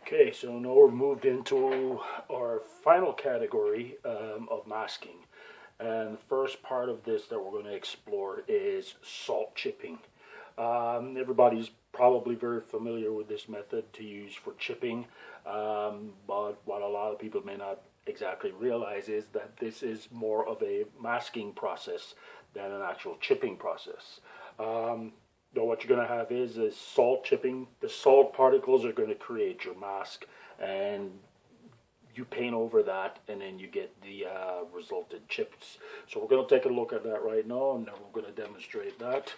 Okay, so now we're moved into our final category of masking. And the first part of this that we're going to explore is salt chipping. Everybody's probably very familiar with this method to use for chipping, but what a lot of people may not exactly realize is that this is more of a masking process than an actual chipping process. So what you're going to have is salt chipping. The salt particles are going to create your mask, and you paint over that, and then you get the resulted chips. So we're going to take a look at that right now, and then we're going to demonstrate that,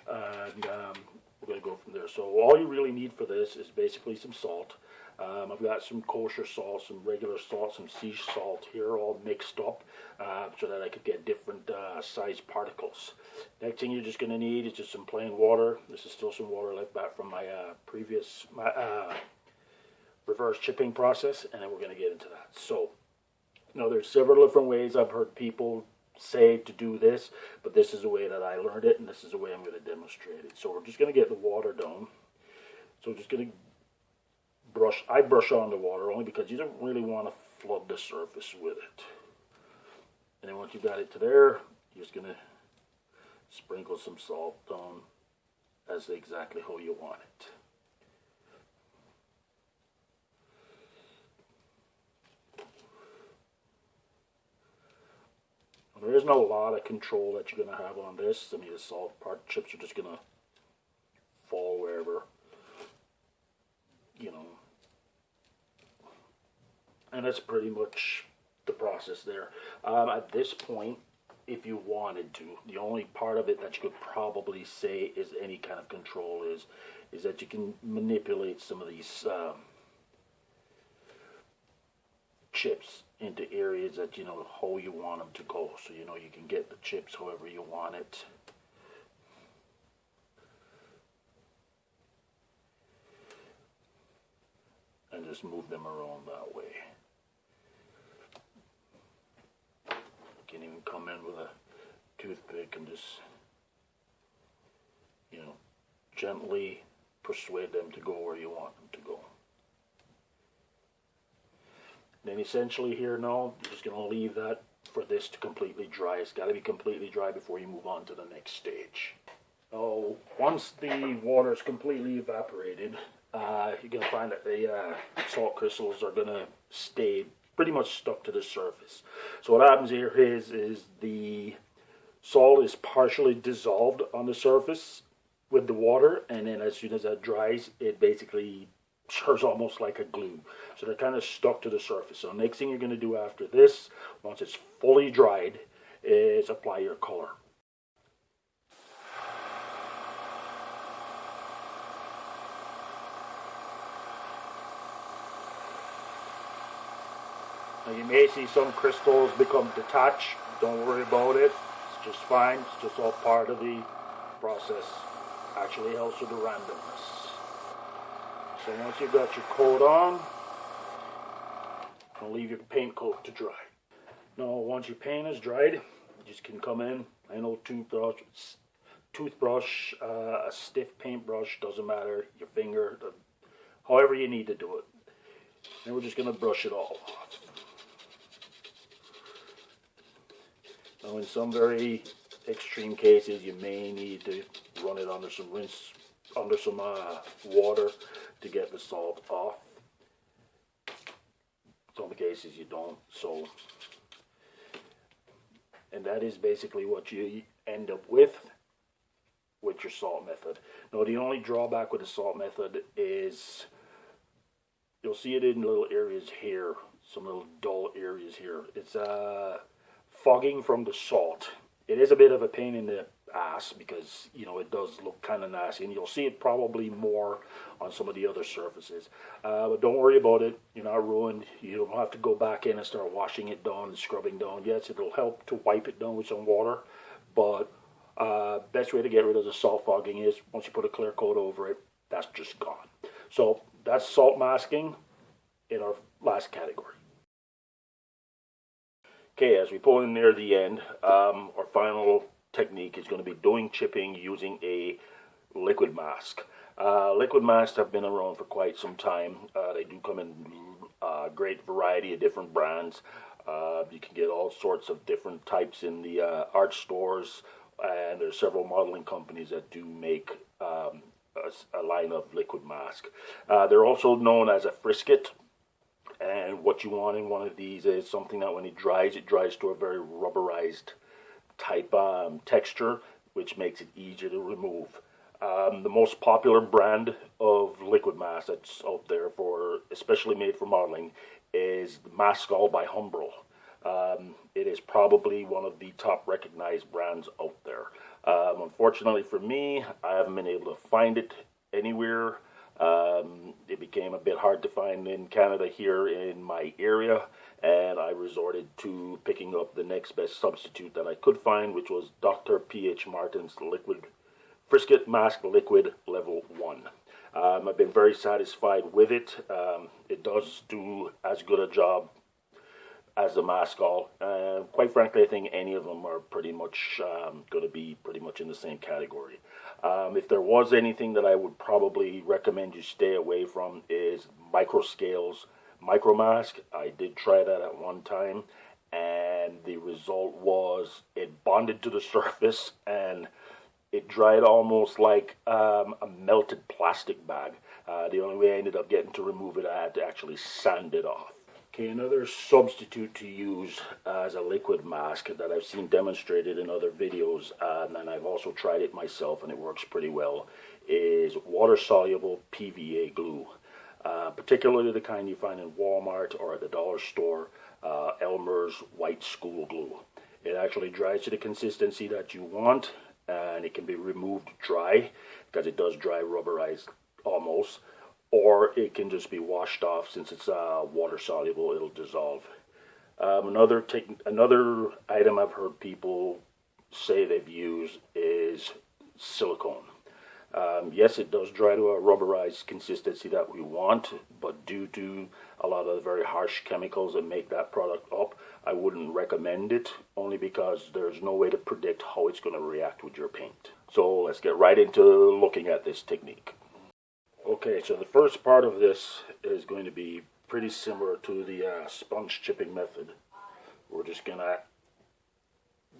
and we're going to go from there. So all you really need for this is basically some salt. I've got some kosher salt, some regular salt, some sea salt here, all mixed up so that I could get different size particles. Next thing you're just going to need is just some plain water. This is still some water left back from my previous reverse chipping process, and then we're going to get into that. So, there's several different ways I've heard people say to do this, but this is the way that I learned it, and this is the way I'm going to demonstrate it. So we're just going to get the water down. So we're just going to I brush on the water only because you don't really want to flood the surface with it. And then once you've got it to there, you're just going to sprinkle some salt down as exactly how you want it. There isn't a lot of control that you're going to have on this. I mean, the salt chips are just going to fall wherever, and that's pretty much the process there. At this point, if you wanted to, the only part of it that you could probably say is any kind of control is that you can manipulate some of these chips into areas that how you want them to go. So you can get the chips however you want it. And just move them around that way. You can even come in with a toothpick and just gently persuade them to go where you want them to go. Then essentially here now, you're just going to leave that for this to completely dry. It's got to be completely dry before you move on to the next stage. So once the water is completely evaporated, you're going to find that the salt crystals are going to stay pretty much stuck to the surface. So what happens here is the salt is partially dissolved on the surface with the water, and then as soon as that dries, it basically serves almost like a glue. So they're kind of stuck to the surface. So next thing you're going to do after this, once it's fully dried, is apply your color. Now you may see some crystals become detached. Don't worry about it. It's just fine. It's just all part of the process. Actually helps with the randomness. So once you've got your coat on, you'll leave your paint coat to dry. Now once your paint is dried, you just can come in. An old toothbrush, a stiff paintbrush, doesn't matter, your finger, however you need to do it. And we're just going to brush it all off. Now in some very extreme cases, you may need to run it under some water to get the salt off. Some cases you don't. So, and that is basically what you end up with your salt method. Now the only drawback with the salt method is you'll see it in little areas here, some little dull areas here. It's fogging from the salt. It is a bit of a pain in the ass because it does look kind of nasty, and you'll see it probably more on some of the other surfaces, but don't worry about it. You're not ruined. You don't have to go back in and start washing it down and scrubbing down. Yes, it'll help to wipe it down with some water, but best way to get rid of the salt fogging is once you put a clear coat over it, that's just gone. So that's salt masking in our last category. Okay, as we pull in near the end, our final technique is going to be doing chipping using a liquid mask. Liquid masks have been around for quite some time. They do come in a great variety of different brands. You can get all sorts of different types in the art stores, and there's several modeling companies that do make a line of liquid mask. They're also known as a frisket, and what you want in one of these is something that when it dries to a very rubberized type texture, which makes it easier to remove. The most popular brand of liquid mask that's out there, for especially made for modeling, is Maskall by Humbrol. It is probably one of the top recognized brands out there. Unfortunately for me, I haven't been able to find it anywhere. It became a bit hard to find in Canada here in my area, and I resorted to picking up the next best substitute that I could find, which was Dr. P.H. Martin's Liquid Frisket Mask Liquid Level 1. I've been very satisfied with it. It does do as good a job as the Maskall. Quite frankly, I think any of them are pretty much going to be pretty much in the same category. If there was anything that I would probably recommend you stay away from, is Microscale's Micro Mask. I did try that at one time, and the result was it bonded to the surface and it dried almost like a melted plastic bag. The only way I ended up getting to remove it, I had to actually sand it off. Okay, another substitute to use as a liquid mask that I've seen demonstrated in other videos, and I've also tried it myself and it works pretty well, is water-soluble PVA glue. Particularly the kind you find in Walmart or at the dollar store, Elmer's white school glue. It actually dries to the consistency that you want, and it can be removed dry, because it does dry rubberized almost, or it can just be washed off. Since it's water soluble, it'll dissolve. Another item I've heard people say they've used is silicone. Yes, it does dry to a rubberized consistency that we want, but due to a lot of the very harsh chemicals that make that product up, I wouldn't recommend it, only because there's no way to predict how it's going to react with your paint. So let's get right into looking at this technique. Okay, so the first part of this is going to be pretty similar to the sponge chipping method. We're just going to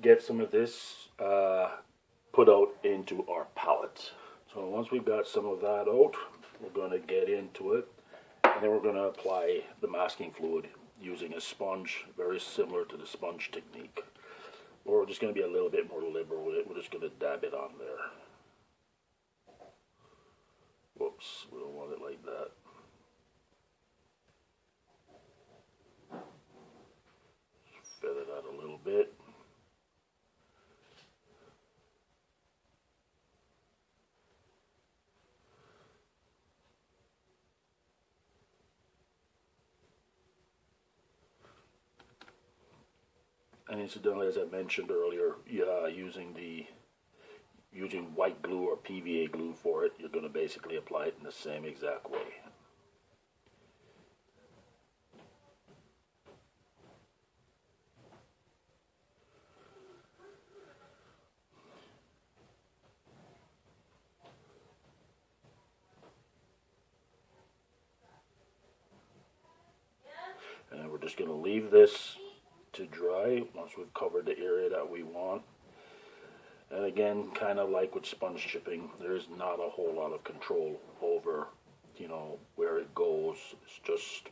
get some of this put out into our palette. So once we've got some of that out, we're going to get into it, and then we're going to apply the masking fluid using a sponge, very similar to the sponge technique. Or we're just going to be a little bit more liberal with it. We're just going to dab it on there. Whoops, we don't want it like that. Feather that a little bit. And incidentally, as I mentioned earlier, using white glue or PVA glue for it, you're going to basically apply it in the same exact way. And we're just going to leave this to dry once we've covered the area that we want. And again, kind of like with sponge chipping, there's not a whole lot of control over, where it goes. It's just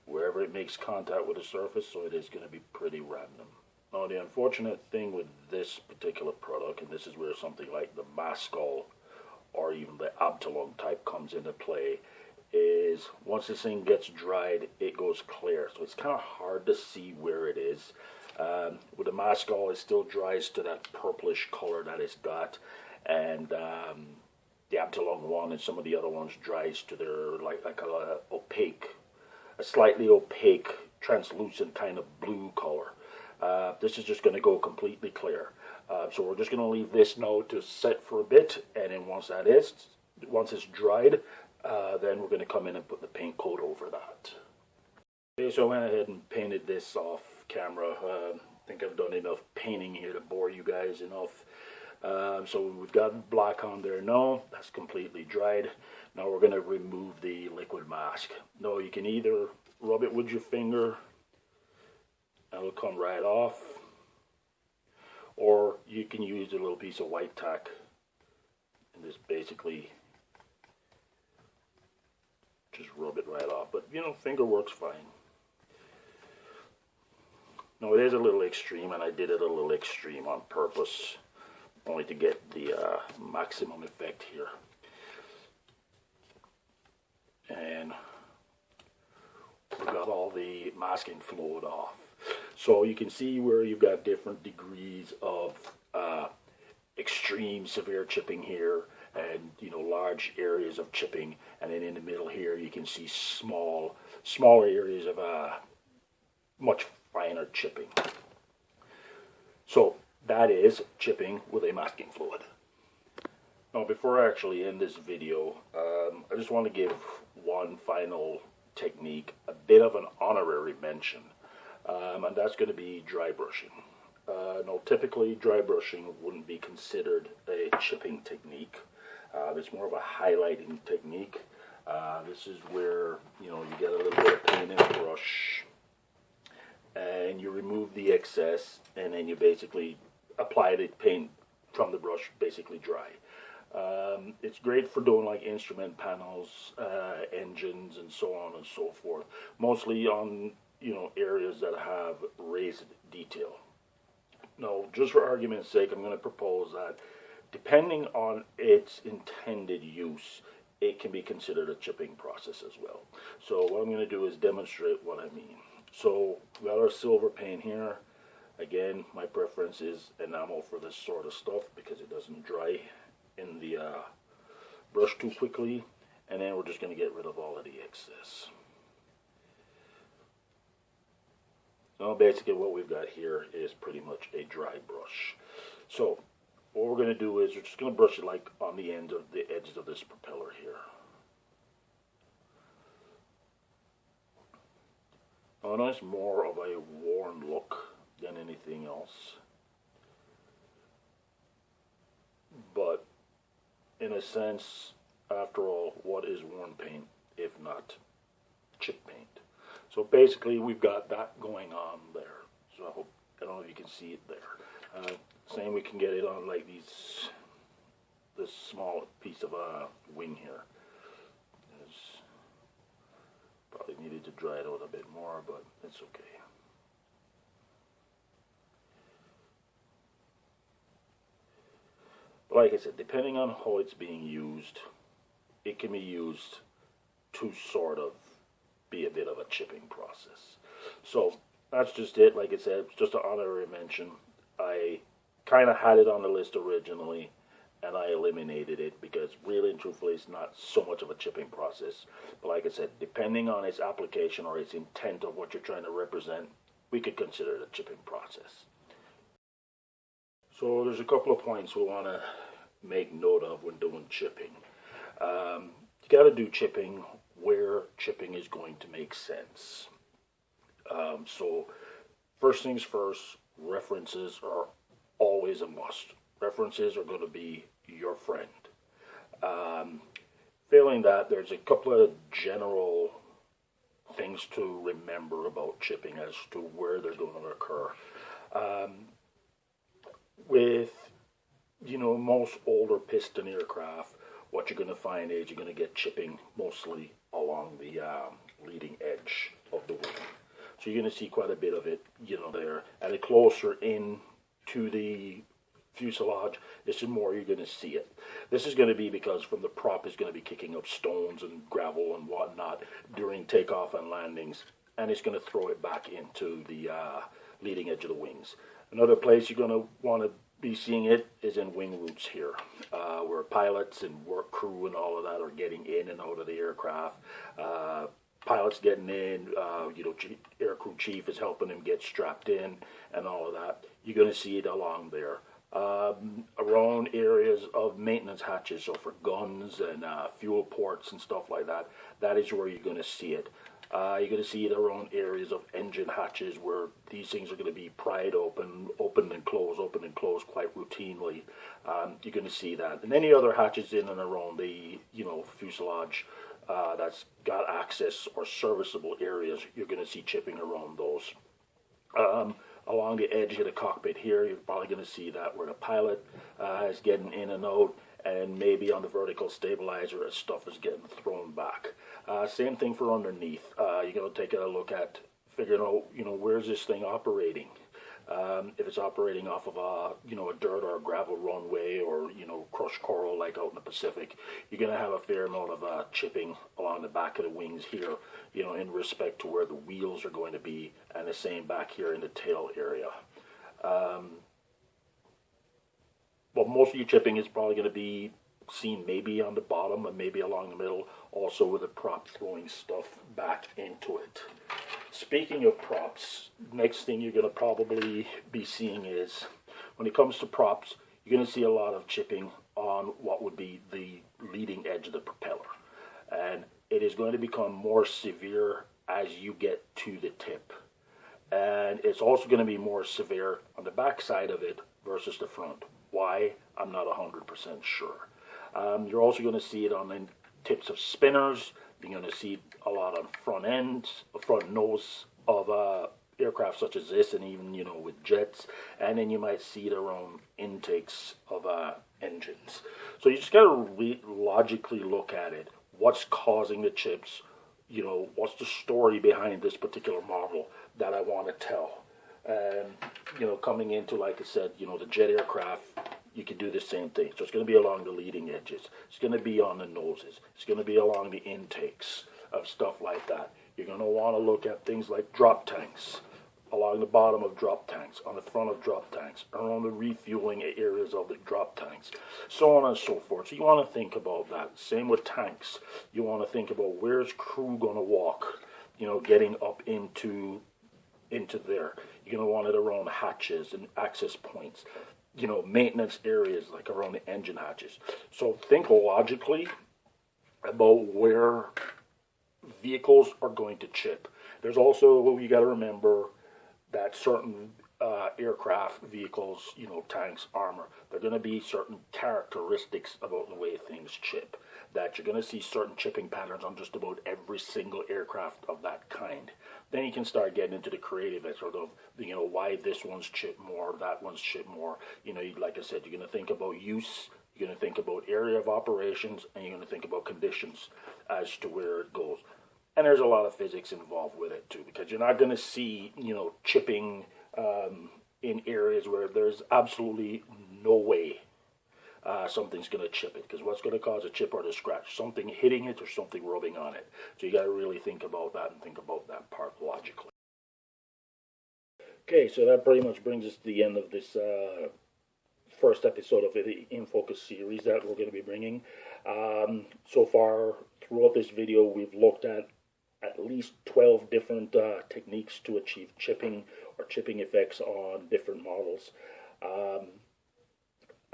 wherever it makes contact with the surface, so it is going to be pretty random. Now, the unfortunate thing with this particular product, and this is where something like the Maskall or even the Additive type comes into play, is once this thing gets dried, it goes clear. So it's kind of hard to see where it is. With the Maskall, it still dries to that purplish color that it's got, and the Additive one and some of the other ones dries to their like a slightly opaque, translucent kind of blue color. This is just going to go completely clear. So we're just going to leave this now to set for a bit, and then once it's dried, then we're going to come in and put the paint coat over that. Okay, so I went ahead and painted this off camera. I think I've done enough painting here to bore you guys enough. So we've got black on there now. That's completely dried. Now we're going to remove the liquid mask. Now you can either rub it with your finger and it'll come right off, or you can use a little piece of white tack and just basically just rub it right off. But you know, finger works fine. Now it is a little extreme, and I did it a little extreme on purpose, only to get the maximum effect here. And we got all the masking fluid off. So you can see where you've got different degrees of extreme severe chipping here, and you know, large areas of chipping, and then in the middle here you can see smaller areas of much finer chipping. So that is chipping with a masking fluid. Now before I actually end this video, I just want to give one final technique, a bit of an honorary mention, and that's going to be dry brushing. Now typically dry brushing wouldn't be considered a chipping technique. It's more of a highlighting technique. This is where, you know, you get a little bit of paint in the brush and you remove the excess, and then you basically apply the paint from the brush basically dry. It's great for doing like instrument panels, engines, and so on and so forth. Mostly on, you know, areas that have raised detail. Now, just for argument's sake, I'm going to propose that depending on its intended use, it can be considered a chipping process as well. So what I'm going to do is demonstrate what I mean. So we got our silver paint here. Again, my preference is enamel for this sort of stuff because it doesn't dry in the brush too quickly. And then we're just going to get rid of all of the excess. So basically what we've got here is pretty much a dry brush. So what we're going to do is we're just going to brush it like on the end of the edges of this propeller here. Now I know it's more of a worn look than anything else, but in a sense, after all, what is worn paint if not chip paint? So basically we've got that going on there. So I don't know if you can see it there. Same, we can get it on like this small piece of wing here. It's probably needed to dry it out a bit more, but it's okay. But like I said, depending on how it's being used, it can be used to sort of be a bit of a chipping process. So that's just it. Like I said, it's just an honorary mention. I kind of had it on the list originally, and I eliminated it because really and truthfully it's not so much of a chipping process. But like I said, depending on its application or its intent of what you're trying to represent, we could consider it a chipping process. So there's a couple of points we want to make note of when doing chipping. You got to do chipping where chipping is going to make sense. So first things first, references are always a must. References are going to be your friend. Failing that, there's a couple of general things to remember about chipping as to where they're going to occur. With, you know, most older piston aircraft, what you're going to find is you're going to get chipping mostly along the leading edge of the wing. So you're going to see quite a bit of it, you know, there. And the closer in to the fuselage, this is more you're going to see it. This is going to be because from the prop is going to be kicking up stones and gravel and whatnot during takeoff and landings, and it's going to throw it back into the leading edge of the wings. Another place you're going to want to be seeing it is in wing roots here, where pilots and work crew and all of that are getting in and out of the aircraft. Pilots getting in, you know, aircrew chief is helping him get strapped in and all of that. You're going to see it along there. Around areas of maintenance hatches, so for guns and fuel ports and stuff like that, that is where you're going to see it. You're going to see it around areas of engine hatches where these things are going to be pried open, open and closed quite routinely. You're going to see that. And any other hatches in and around the, fuselage that's got access or serviceable areas, you're going to see chipping around those. Along the edge of the cockpit here, you're probably going to see that where the pilot is getting in and out, and maybe on the vertical stabilizer as stuff is getting thrown back. Same thing for underneath. You're going to take a look at figuring out, where's this thing operating. If it's operating off of a dirt or a gravel runway, or crushed coral like out in the Pacific, you're going to have a fair amount of chipping along the back of the wings here, in respect to where the wheels are going to be, and the same back here in the tail area. But most of your chipping is probably going to be seen maybe on the bottom and maybe along the middle, also with the prop throwing stuff back into it. Speaking of props, next thing you're going to probably be seeing is, when it comes to props, you're going to see a lot of chipping on what would be the leading edge of the propeller. And it is going to become more severe as you get to the tip. And it's also going to be more severe on the back side of it versus the front. Why? I'm not 100% sure. You're also going to see it on the tips of spinners. You're going to see a lot on front ends, front nose of aircraft such as this, and even, with jets. And then you might see it around intakes of engines. So you just got to logically look at it. What's causing the chips? What's the story behind this particular model that I want to tell? And, coming into, like I said, the jet aircraft, you can do the same thing. So it's going to be along the leading edges. It's going to be on the noses. It's going to be along the intakes of stuff like that. You're going to want to look at things like drop tanks, along the bottom of drop tanks, on the front of drop tanks, around the refueling areas of the drop tanks, so on and so forth. So you want to think about that. Same with tanks. You want to think about where's crew going to walk, getting up into there. You're going to want it around hatches and access points, maintenance areas like around the engine hatches. So think logically about where vehicles are going to chip. There's also, you got to remember that certain aircraft, vehicles, tanks, armor, there are going to be certain characteristics about the way things chip. That you're going to see certain chipping patterns on just about every single aircraft of that kind. Then you can start getting into the creative sort of, why this one's chip more, that one's chip more. Like I said, you're going to think about use, you're going to think about area of operations, and you're going to think about conditions as to where it goes. And there's a lot of physics involved with it too, because you're not going to see, chipping in areas where there's absolutely no way something's going to chip it. Because what's going to cause a chip or a scratch? Something hitting it or something rubbing on it. So you got to really think about that and think about that part logically. Okay, so that pretty much brings us to the end of this first episode of the In Focus series that we're going to be bringing. So far, throughout this video, we've looked at least 12 different techniques to achieve chipping or chipping effects on different models.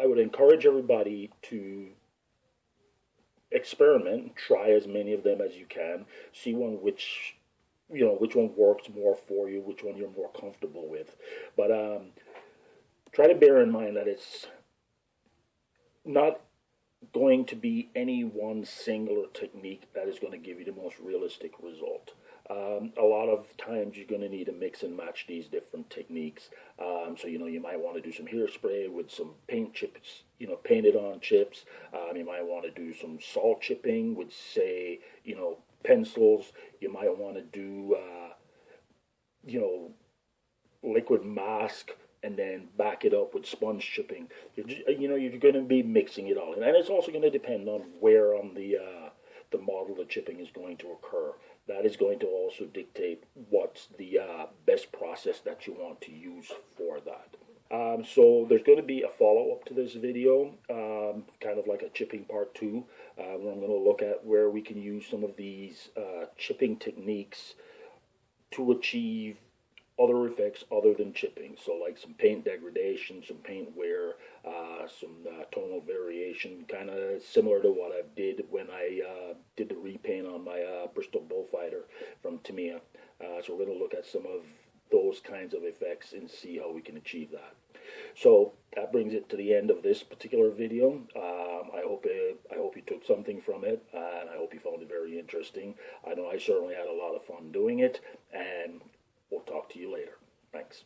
I would encourage everybody to experiment and try as many of them as you can. See which one works more for you, which one you're more comfortable with. But try to bear in mind that it's not going to be any one singular technique that is going to give you the most realistic result. A lot of times you're going to need to mix and match these different techniques. So, you might want to do some hairspray with some paint chips, painted on chips. You might want to do some salt chipping with, say, pencils. You might want to do, liquid mask and then back it up with sponge chipping. You're going to be mixing it all in. And it's also going to depend on where on the model the chipping is going to occur. That is going to also dictate what's the best process that you want to use for that. So there's going to be a follow-up to this video, kind of like a chipping part 2, where I'm going to look at where we can use some of these chipping techniques to achieve other effects other than chipping. So like some paint degradation, some paint wear, some tonal variation, kind of similar to what I did when I did the repaint on my Bristol Bullfighter from Tamiya. So we're going to look at some of those kinds of effects and see how we can achieve that. So that brings it to the end of this particular video. I hope you took something from it, and I hope you found it very interesting. I know I certainly had a lot of fun doing it, and we'll talk to you later. Thanks.